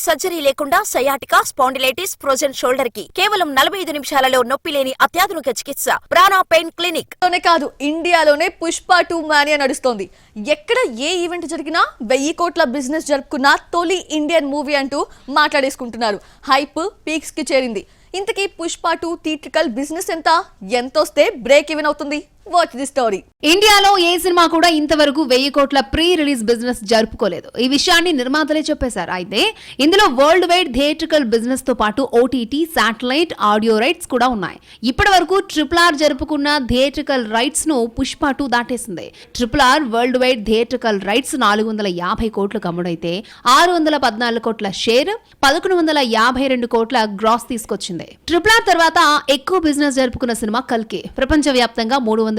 Surgery లేకుండా sciatica, spondylitis, frozen shoulder కి కేవలం 45 నిమిషాలలో నొప్పి లేని అత్యాధునిక చికిత్స ప్రాణ పెయిన్ క్లినిక్. కాదు, ఇండియాలోనే పుష్ప 2 మానియా నడుస్తోంది. ఎక్కడ ఏ ఈవెంట్ జరిగినా 1000 కోట్ల బిజినెస్ జరుపుకున్న తొలి ఇండియన్ మూవీ అంటూ మాట్లాడేసుకుంటున్నారు. హైప్ పీక్స్ కి చేరింది. ఇంతకీ పుష్ప 2 థియేట్రికల్ బిజినెస్ ఎంతొస్తే బ్రేక్ ఈవెన్ అవుతుంది? Watch the story. ఇండియాలో ఏ సినిమా కూడా ఇంతవరకు 1000 కోట్ల ప్రీ రిలీజ్ బిజినెస్ జరుపుకోలేదు. ఈ విషయాన్ని నిర్మాతలే చెప్పేశారు. అయితే ఇందులో వరల్డ్ వైడ్ థియేట్రికల్ బిజినెస్ తో పాటు ఓటీటీ, శాటిలైట్, ఆడియో రైట్స్ కూడా ఉన్నాయి. ఇప్పటి వరకు RRR జరుపుకున్న థియేట్రికల్ రైట్స్ ను Pushpa 2 దాటేసింది. RRR world wide theatrical rights 450 కోట్లకు అమ్ముడైతే 614 కోట్ల షేర్, 1152 కోట్ల గ్రాస్ తీసుకొచ్చింది. RRR తర్వాత ఎక్కువ బిజినెస్ జరుపుకున్న సినిమా కల్కి. ప్రపంచవ్యాప్తంగా 370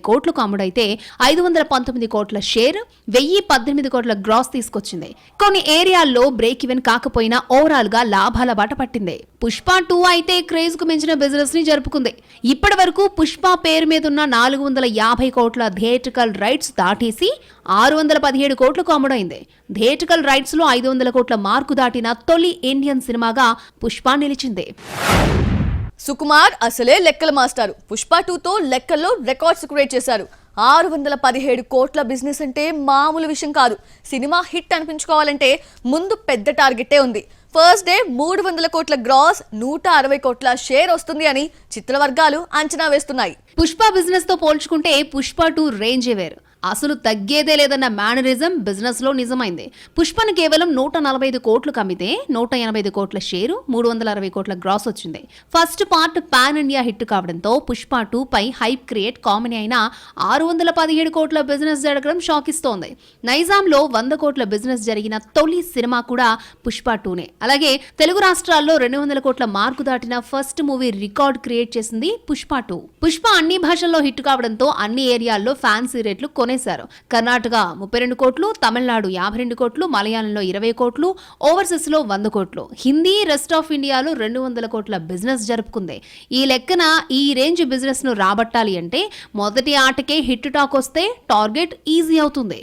కోట్లకు అమ్ముడైతే 519 కోట్ల షేర్, 1018 కోట్ల గ్రాస్ తీసుకొచ్చింది. కొన్ని ఏరియాల్లో బ్రేక్ ఈవెన్ కాకపోయినా ఓవరాల్ గా లాభాల బాట పట్టింది. పుష్ప 2 అయితే క్రేజ్ కు మించిన బిజినెస్ ని జరుపుకుంది. ఇప్పటి వరకు పుష్ప పేరు మీద ఉన్న 450 కోట్ల థియేట్రికల్ రైట్స్ దాటేసి 617 కోట్లకు అమ్ముడైంది. థియేట్రికల్ రైట్స్ లో 500 కోట్ల మార్కు దాటిన తొలి ఇండియన్ సినిమాగా పుష్ప నిలిచింది. సుకుమార్ అసలే లెక్కల మాస్టారు. పుష్ప 2తో లెక్కల్లో రికార్డ్స్ క్రియేట్ చేశారు. 617 కోట్ల బిజినెస్ అంటే మామూలు విషయం కాదు. సినిమా హిట్ అనిపించుకోవాలంటే ముందు పెద్ద టార్గెటే ఉంది. ఫస్ట్ డే 300 కోట్ల గ్రాస్, 160 కోట్ల షేర్ వస్తుంది అని చిత్రవర్గాలు అంచనా వేస్తున్నాయి. పుష్ప బిజినెస్ తో పోల్చుకుంటే పుష్ప 2 రేంజే వేరు. అసలు తగ్గేదే లేదన్న మేనరిజం బిజినెస్ లో నిజమైంది. పుష్పను కేవలం 145 కోట్లు కమ్మితే 185 కోట్ల షేరు, 360 కోట్ల గ్రాస్ వచ్చింది. First part pan India hit కావడంతో పుష్ప 2 పై హైప్ క్రియేట్ కామన్ అయినా 617 కోట్ల బిజినెస్ జరగడం షాక్ ఇస్తోంది. నైజాంలో 100 కోట్ల బిజినెస్ జరిగిన తొలి సినిమా కూడా పుష్ప 2నే. అలాగే తెలుగు రాష్ట్రాల్లో 200 కోట్ల మార్కు దాటిన ఫస్ట్ మూవీ రికార్డ్ క్రియేట్ చేసింది పుష్ప 2. పుష్ప అన్ని భాషల్లో హిట్ కావడంతో అన్ని ఏరియాల్లో ఫ్యాన్సీ రేట్లు కర్ణాటక 32 కోట్లు, తమిళనాడు 52 కోట్లు, మలయాళంలో 20 కోట్లు, ఓవర్సీస్ లో 100 కోట్లు, హిందీ, రెస్ట్ ఆఫ్ ఇండియాలో 200 కోట్ల బిజినెస్ జరుపుకుంది. ఈ లెక్కన ఈ రేంజ్ బిజినెస్ ను రాబట్టాలి అంటే మొదటి ఆటకే హిట్ టాక్ వస్తే టార్గెట్ ఈజీ అవుతుంది.